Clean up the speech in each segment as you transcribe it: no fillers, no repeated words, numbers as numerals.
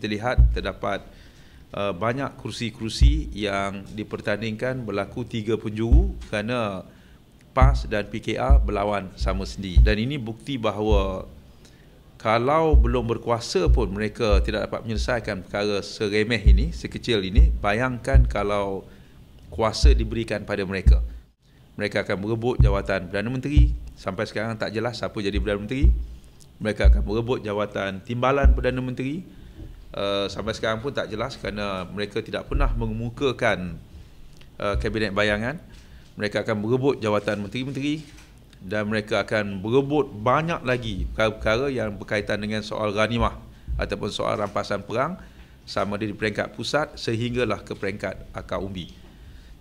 kita lihat terdapat banyak kursi-kursi yang dipertandingkan berlaku 3 penjuru kerana PAS dan PKR berlawan sama sendiri. Dan ini bukti bahawa kalau belum berkuasa pun mereka tidak dapat menyelesaikan perkara seremeh ini, sekecil ini. Bayangkan kalau kuasa diberikan pada mereka. Mereka akan berebut jawatan Perdana Menteri. Sampai sekarang tak jelas siapa jadi Perdana Menteri. Mereka akan berebut jawatan Timbalan Perdana Menteri. Sampai sekarang pun tak jelas kerana mereka tidak pernah mengemukakan Kabinet Bayangan. Mereka akan berebut jawatan menteri-menteri dan mereka akan berebut banyak lagi perkara-perkara yang berkaitan dengan soal ghanimah ataupun soal rampasan perang, sama ada di peringkat pusat sehinggalah ke peringkat akar umbi.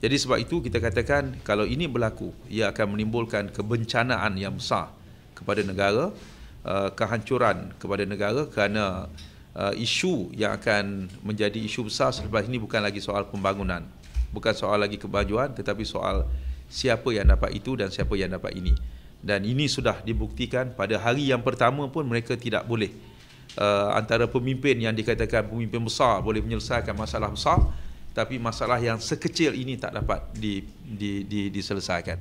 Jadi sebab itu kita katakan kalau ini berlaku, ia akan menimbulkan kebencanaan yang besar kepada negara, kehancuran kepada negara kerana isu yang akan menjadi isu besar selepas ini bukan lagi soal pembangunan, bukan soal lagi kemajuan, tetapi soal siapa yang dapat itu dan siapa yang dapat ini. Dan ini sudah dibuktikan pada hari yang pertama pun mereka tidak boleh. Antara pemimpin yang dikatakan pemimpin besar boleh menyelesaikan masalah besar, tapi masalah yang sekecil ini tak dapat diselesaikan.